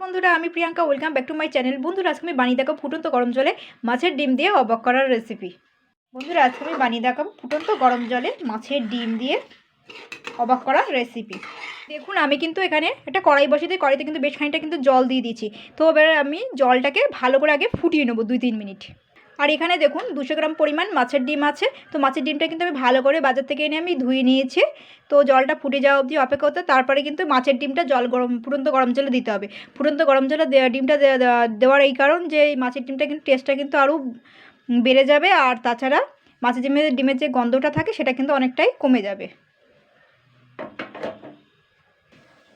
বন্ধুরা, আমি Priyanka. Welcome back to my channel. বন্ধুরা, আজকে আমি বানিয়ে দেখাবো ফুটন্ত গরম জলে মাছের ডিম দিয়ে অবাক করার রেসিপি। বন্ধুরা, আজকে আমি বানিয়ে দেখাবো ফুটন্ত গরম জলে মাছের ডিম দিয়ে অবাক করার রেসিপি। দেখুন, আমি কিন্তু এখানে একটা কড়াই বসিয়ে দিয়ে কড়াইতে কিন্তু বেশ খানিকটা কিন্তু জল দিয়ে দিচ্ছি। তো এবার আমি জলটাকে ভালো করে আগে ফুটিয়ে নেবো 2-3 মিনিট। আর এখানে দেখুন 200 গ্রাম পরিমাণ মাছের ডিম আছে। তো মাছের ডিমটা কিন্তু আমি ভালো করে বাজার থেকে এনে আমি ধুয়ে নিয়েছি। তো জলটা ফুটে যাওয়া অবধি অপেক্ষা করতে, তারপরে কিন্তু মাছের ডিমটা ফুটন্ত গরম জলে দিতে হবে। ফুটন্ত গরম জলে ডিমটা দেওয়ার এই কারণ যে এই মাছের ডিমটা কিন্তু টেস্টটা কিন্তু আরও বেড়ে যাবে। আর তাছাড়া মাছের ডিমের যে গন্ধটা থাকে সেটা কিন্তু অনেকটাই কমে যাবে।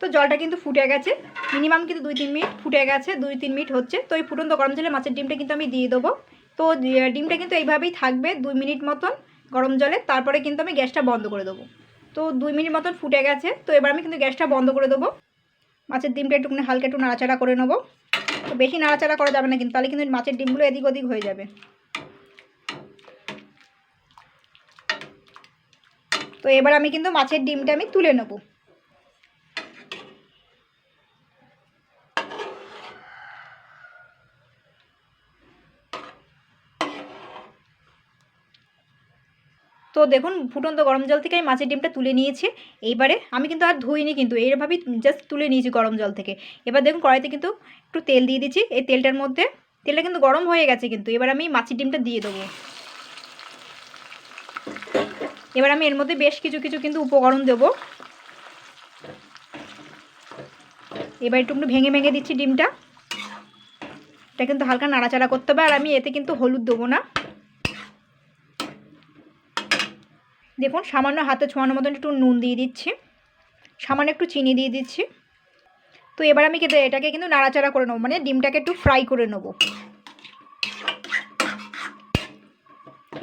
তো জলটা কিন্তু ফুটে গেছে, মিনিমাম কিন্তু 2-3 মিনিট ফুটে গেছে, 2-3 মিনিট হচ্ছে। তো এই ফুটন্ত গরম জলে মাছের ডিমটা কিন্তু আমি দিয়ে দেবো। তো ডিমটা কিন্তু এইভাবেই থাকবে 2 মিনিট মতন গরম জলে, তারপরে কিন্তু আমি গ্যাসটা বন্ধ করে দেবো। তো 2 মিনিট মতন ফুটে গেছে। তো এবার আমি কিন্তু গ্যাসটা বন্ধ করে দেবো। মাছের ডিমটা একটুখানি হালকা একটু নাড়াচাড়া করে নেবো। তো বেশি নাড়াচাড়া করা যাবে না কিন্তু, তাহলে কিন্তু মাছের ডিমগুলো এদিক ওদিক হয়ে যাবে। তো এবার আমি কিন্তু মাছের ডিমটা আমি তুলে নেবো। তো দেখুন, ফুটন্ত গরম জল থেকে আমি মাছের ডিমটা তুলে নিয়েছি। এইবারে আমি কিন্তু আর ধুইনি, কিন্তু এইভাবেই জাস্ট তুলে নিয়েছি গরম জল থেকে। এবার দেখুন কড়াইতে কিন্তু একটু তেল দিয়ে দিচ্ছি। এই তেলটার মধ্যে তেলটা কিন্তু গরম হয়ে গেছে কিন্তু, এবার আমি মাছের ডিমটা দিয়ে দেবো। এবার আমি এর মধ্যে বেশ কিছু কিন্তু উপকরণ দেবো। এবার একটু ভেঙে ভেঙে দিচ্ছি ডিমটা। এটা কিন্তু হালকা নাড়াচাড়া করতে হবে। আর আমি এতে কিন্তু হলুদ দেবো না। দেখুন, সামান্য হাতে ছোঁয়ানোর মতন একটু নুন দিয়ে দিচ্ছি, সামান্য একটু চিনি দিয়ে দিচ্ছি। তো এবার আমি এটাকে কিন্তু নাড়াচাড়া করে নেবো, মানে ডিমটাকে একটু ফ্রাই করে নেবো।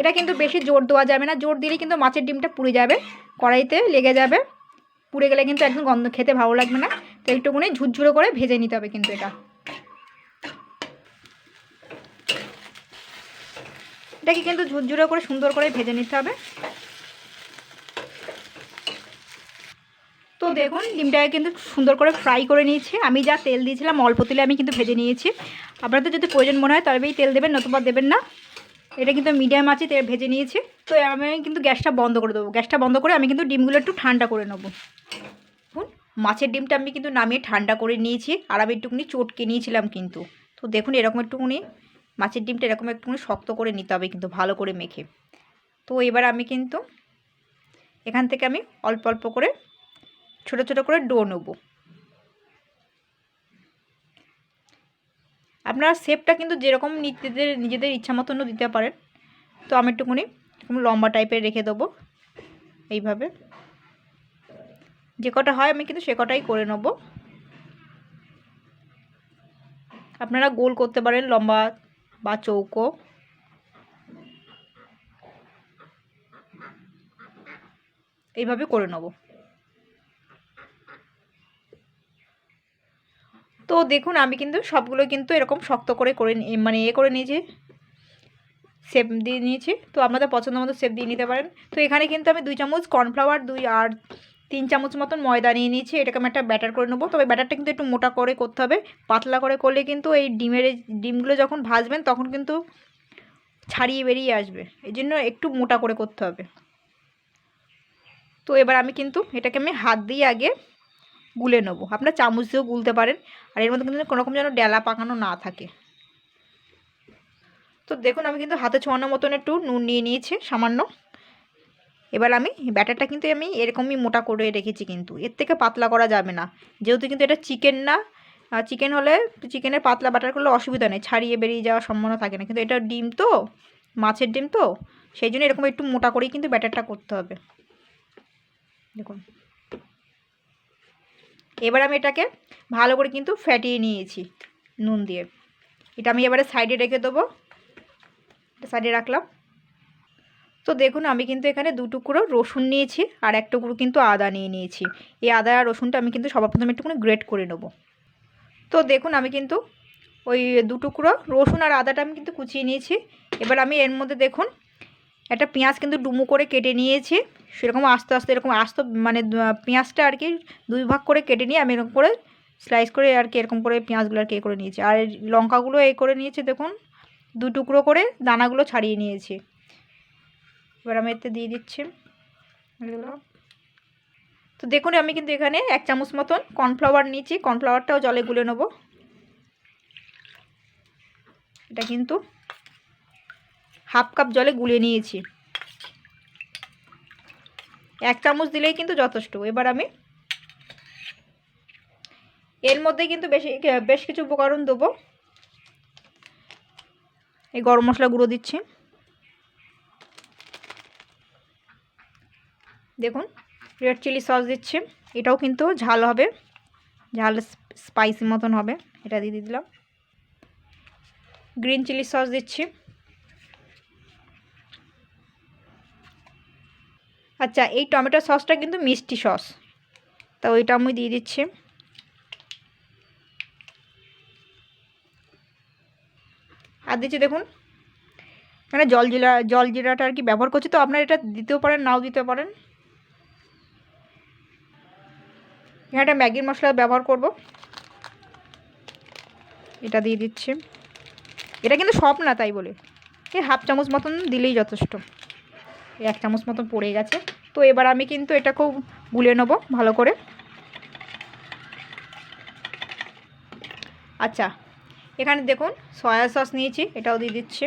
এটা কিন্তু বেশি জোর দেওয়া যাবে না, জোর দিলেই কিন্তু মাছের ডিমটা পুড়ে যাবে, কড়াইতে লেগে যাবে। পুড়ে গেলে কিন্তু একদম গন্ধ, খেতে ভালো লাগবে না। তো একটুখানি ঝুরঝুরো করে ভেজে নিতে হবে কিন্তু এটাকে কিন্তু ঝুরঝুরো করে সুন্দর করে ভেজে নিতে হবে। তো দেখুন, ডিমটাকে কিন্তু সুন্দর করে ফ্রাই করে নিয়েছি। আমি যা তেল দিয়েছিলাম অল্প তেলে আমি কিন্তু ভেজে নিয়েছি। আপনাদের যদি প্রয়োজন মনে হয় তবেই তেল দেবেন, নতুবা দেবেন না। এটা কিন্তু মিডিয়াম আছে তেল ভেজে নিয়েছি। তো আমি কিন্তু গ্যাসটা বন্ধ করে দেবো। গ্যাসটা বন্ধ করে আমি কিন্তু ডিমগুলো একটু ঠান্ডা করে নেবো। দেখুন, মাছের ডিমটা আমি কিন্তু নামিয়ে ঠান্ডা করে নিয়েছি। আর আমি একটুখানি চটকে নিয়েছিলাম কিন্তু। তো দেখুন, এরকম একটুখানি মাছের ডিমটা এরকম একটুখানি শক্ত করে নিতে হবে কিন্তু, ভালো করে মেখে। তো এবার আমি কিন্তু এখান থেকে আমি অল্প অল্প করে ছোটো ছোটো করে ডো নেব। আপনারা শেপটা কিন্তু যেরকম নিজেদের ইচ্ছা মতনও দিতে পারেন। তো আমি একটুখানি লম্বা টাইপের রেখে দেবো এইভাবে। যে কটা হয় আমি কিন্তু সে কটাই করে নেব। আপনারা গোল করতে পারেন, লম্বা বা চৌকো। এইভাবে করে নেব। তো দেখুন, আমি কিন্তু সবগুলো কিন্তু এরকম শক্ত করে মানে করে নিয়েছি, শেপ দিয়ে নিয়েছি। তো আপনাদের পছন্দ মতো শেপ দিয়ে নিতে পারেন। তো এখানে কিন্তু আমি 2 চামচ কর্নফ্লাওয়ার, 3 চামচ মতন ময়দা নিয়ে নিয়েছি। এটাকে আমি একটা ব্যাটার করে নেবো। তবে ব্যাটারটা কিন্তু একটু মোটা করে করতে হবে, পাতলা করে করলে কিন্তু এই ডিমগুলো যখন ভাজবেন তখন কিন্তু ছাড়িয়ে বেরিয়ে আসবে। এই জন্য একটু মোটা করে করতে হবে। তো এবার আমি কিন্তু এটাকে হাত দিয়ে আগে গুলে নেবো। আপনারা চামচ দিয়েও গুলতে পারেন। আর এর মধ্যে কিন্তু কোনোরকম যেন ডেলা পাকানো না থাকে। তো দেখুন, আমি কিন্তু হাতে ছোঁয়ানোর মতন একটু নুন নিয়ে নিয়েছি সামান্য। এবার আমি ব্যাটারটা কিন্তু আমি এরকমই মোটা করে রেখেছি, কিন্তু এর থেকে পাতলা করা যাবে না। যেহেতু কিন্তু এটা চিকেন না, চিকেন হলে চিকেনের পাতলা বাটার করলে অসুবিধা নেই, ছাড়িয়ে বেরিয়ে যাওয়ার সম্ভাবনা থাকে না। কিন্তু এটা ডিম তো, মাছের ডিম তো, সেই জন্য এরকম একটু মোটা করেই কিন্তু ব্যাটারটা করতে হবে। দেখুন, এবার আমি এটাকে ভালো করে কিন্তু ফ্যাটিয়ে নিয়েছি নুন দিয়ে। এটা আমি এবারে সাইডে রেখে দেবো। সাইডে রাখলাম। তো দেখুন, আমি কিন্তু এখানে 2 টুকরো রসুন নিয়েছি আর 1 টুকরো কিন্তু আদা নিয়ে নিয়েছি। এই আদা আর রসুনটা আমি কিন্তু সবার প্রথমে একটুখানি গ্রেট করে নেব। তো দেখুন, আমি কিন্তু ওই 2 টুকরো রসুন আর আদাটা আমি কিন্তু কুচিয়ে নিয়েছি। এবার আমি এর মধ্যে দেখুন একটা পেঁয়াজ কিন্তু ডুমো করে কেটে নিয়েছি। সেরকম আস্তে আস্তে এরকম মানে পেঁয়াজটা আর কি 2 ভাগ করে কেটে নিয়ে আমি এরকম করে স্লাইস করে আর কি এরকম করে পেঁয়াজগুলো আর কি করে নিয়েছি। আর লঙ্কাগুলো এই করে নিয়েছি, দেখুন 2 টুকরো করে দানাগুলো ছাড়িয়ে নিয়েছি। এবার আমি এতে দিয়ে দিচ্ছি এগুলো। তো দেখুন আমি কিন্তু এখানে 1 চামচ মতন কর্নফ্লাওয়ার নিয়েছি, কর্নফ্লাওয়ারটাও জলে গুলে নেব। এটা কিন্তু হাফ কাপ জলে গুলিয়ে নিয়েছি, 1 চামচ দিলেই কিন্তু যথেষ্ট। এবার আমি এর মধ্যে কিন্তু বেশ কিছু উপকরণ দেবো। এই গরম মশলা গুঁড়ো দিচ্ছি, দেখুন রেড চিলি সস দিচ্ছি, এটাও কিন্তু ঝাল হবে, ঝাল স্পাইসি মতন হবে, এটা দিয়ে দিলাম। গ্রিন চিলি সস দিচ্ছি। আচ্ছা, এই টমেটো সসটা কিন্তু মিষ্টি সস, তা ওইটা আমি দিয়ে দিচ্ছি। আর দিচ্ছি দেখুন মানে জলজিরাটা আর কি ব্যবহার করছি, তো আপনারা এটা দিতেও পারেন নাও দিতে পারেন। এখানে একটা ম্যাগির মশলা ব্যবহার করব, এটা দিয়ে দিচ্ছি। এটা কিন্তু সব না, তাই বলে এই হাফ চামচ মতন দিলেই যথেষ্ট। 1 চামচ মতন পড়ে গেছে। তো এবার আমি কিন্তু এটা খুব গুলে নেব ভালো করে। আচ্ছা, এখানে দেখুন সয়া সস নিয়েছি, এটাও দিয়ে দিচ্ছি।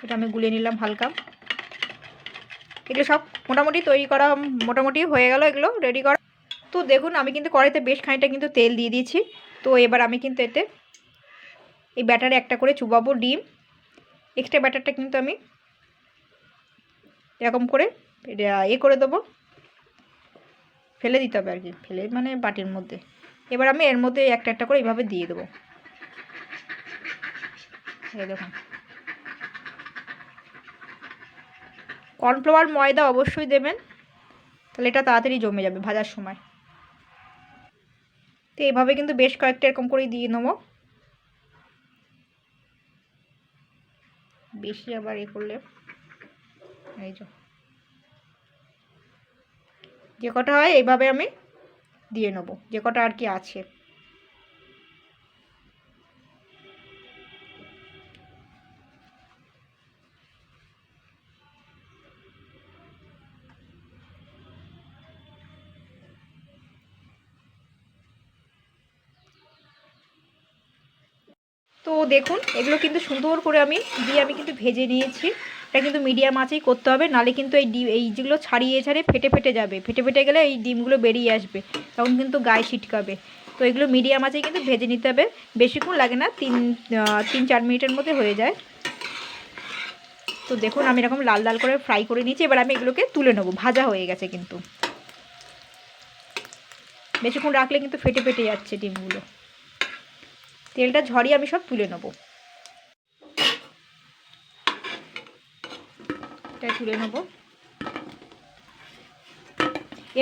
এটা আমি গুলে নিলাম হালকা। এগুলো সব মোটামুটি তৈরি করা, মোটামুটি হয়ে গেল এগুলো রেডি করা। তো দেখুন আমি কিন্তু কড়াইতে বেশ খানিকটা কিন্তু তেল দিয়ে দিয়েছি। তো এবার আমি কিন্তু এতে এই ব্যাটারে একটা করে চুবাবো ডিম। এক্সট্রা ব্যাটারটা কিন্তু আমি এরকম করে করে দেবো, ফেলে দিতে হবে আর কি, ফেলে মানে বাটির মধ্যে। এবার আমি এর মধ্যে একটা একটা করে এইভাবে দিয়ে দেবো। এই দেখুন, কর্নফ্লাওয়ার ময়দা অবশ্যই দেবেন, তাহলে এটা তাড়াতাড়ি জমে যাবে ভাজার সময়। তো এইভাবে কিন্তু বেশ কয়েকটা এরকম করেই দিয়ে নেবো, বেশি আবার করলে এই যে কটা হয় এইভাবে আমি দিয়ে নেবো, যে কটা আর কি আছে। তো দেখুন এগুলো কিন্তু সুন্দর করে আমি কিন্তু ভেজে নিয়েছি। এটা কিন্তু মিডিয়াম আঁচেই করতে হবে, নালে কিন্তু এই যেগুলো ছাড়িয়ে ফেটে যাবে, ফেটে গেলে এই ডিমগুলো বেরিয়ে আসবে, তখন কিন্তু গায়ে ছিটকাবে। তো এগুলো মিডিয়াম আঁচেই কিন্তু ভেজে নিতে হবে, বেশিক্ষণ লাগে না, 3-4 মিনিটের মধ্যে হয়ে যায়। তো দেখুন আমি এরকম লাল লাল করে ফ্রাই করে নিয়েছি। এবার আমি এগুলোকে তুলে নেবো, ভাজা হয়ে গেছে কিন্তু, বেশিক্ষণ রাখলে কিন্তু ফেটে যাচ্ছে ডিমগুলো। তেলটা ঝরিয়ে আমি সব তুলে নেবো, এটা তুলে নেবো।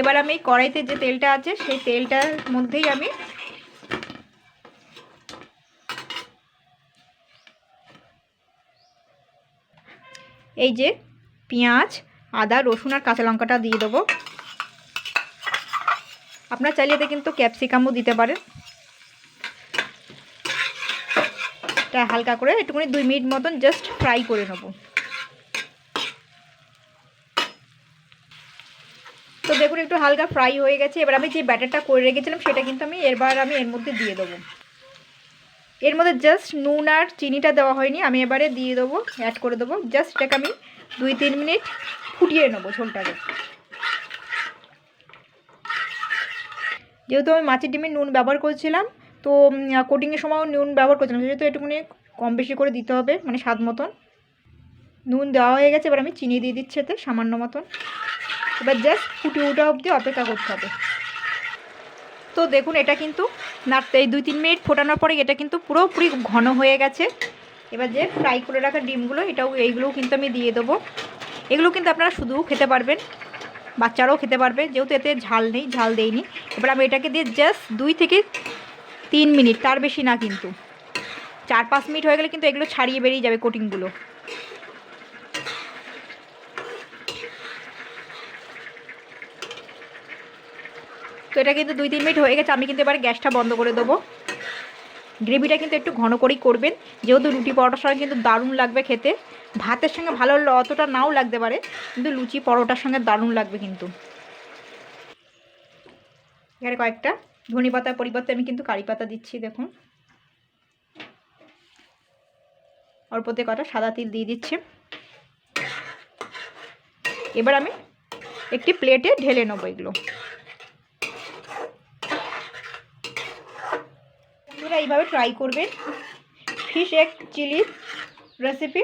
এবার আমি কড়াইতে যে তেলটা আছে সেই তেলটার মধ্যেই আমি এই যে পেঁয়াজ, আদা, রসুন আর কাঁচা লঙ্কাটা দিয়ে দেবো। আপনারা চাইলে এতে কিন্তু ক্যাপসিকামও দিতে পারেন। এটা হালকা করে একটুখানি 2 মিনিট মতন জাস্ট ফ্রাই করে নেব। তো দেখুন একটু হালকা ফ্রাই হয়ে গেছে। এবার আমি যে ব্যাটারটা করে রেখেছিলাম সেটা কিন্তু আমি এর মধ্যে দিয়ে দেবো। এর মধ্যে জাস্ট নুন আর চিনিটা দেওয়া হয়নি, আমি এবারে দিয়ে দেবো, অ্যাড করে দেবো। জাস্ট এটাকে আমি 2-3 মিনিট ফুটিয়ে নেবো ঝোলটাকে। যেহেতু আমি মাছের ডিমে নুন ব্যবহার করেছিলাম, তো কোটিংয়ের সময়ও নুন ব্যবহার করছিলাম, যেহেতু একটুখানি কম বেশি করে দিতে হবে, মানে স্বাদ মতন। নুন দেওয়া হয়ে গেছে, এবার আমি চিনি দিয়ে দিচ্ছি এতে সামান্য মতন। এবার জাস্ট ফুটে ওঠা অবধি অপেক্ষা করতে হবে। তো দেখুন এটা কিন্তু এই 2-3 মিনিট ফোটানোর পরে এটা কিন্তু পুরোপুরি ঘন হয়ে গেছে। এবার যে ফ্রাই করে রাখা ডিমগুলো এইগুলোও কিন্তু আমি দিয়ে দেবো। এগুলো কিন্তু আপনারা শুধু খেতে পারবেন, বাচ্চারাও খেতে পারবে, যেহেতু এতে ঝাল দেইনি। এবার আমি এটাকে দিয়ে জাস্ট 2-3 মিনিট, তার বেশি না, কিন্তু 4-5 মিনিট হয়ে গেলে কিন্তু এগুলো ছাড়িয়ে বেরিয়ে যাবে কোটিংগুলো। তো এটা কিন্তু 2-3 মিনিট হয়ে গেছে, আমি কিন্তু এবার গ্যাসটা বন্ধ করে দেবো। গ্রেভিটা কিন্তু একটু ঘন করেই করবেন, যেহেতু রুটি পরোটার সঙ্গে কিন্তু দারুণ লাগবে খেতে। ভাতের সঙ্গে ভালো অতটা নাও লাগতে পারে, কিন্তু লুচি পরোটার সঙ্গে দারুণ লাগবে কিন্তু। এখানে কয়েকটা ধনে পাতার পরিবর্তে আমি কিন্তু কারি পাতা দিচ্ছি, দেখুন। অল্পতে কটা সাদা তিল দিয়ে দিচ্ছি। এবার আমি একটি প্লেটে ঢেলে নেবো এগুলো। বন্ধুরা এইভাবে ট্রাই করবেন ফিশ এগ চিলি রেসিপি।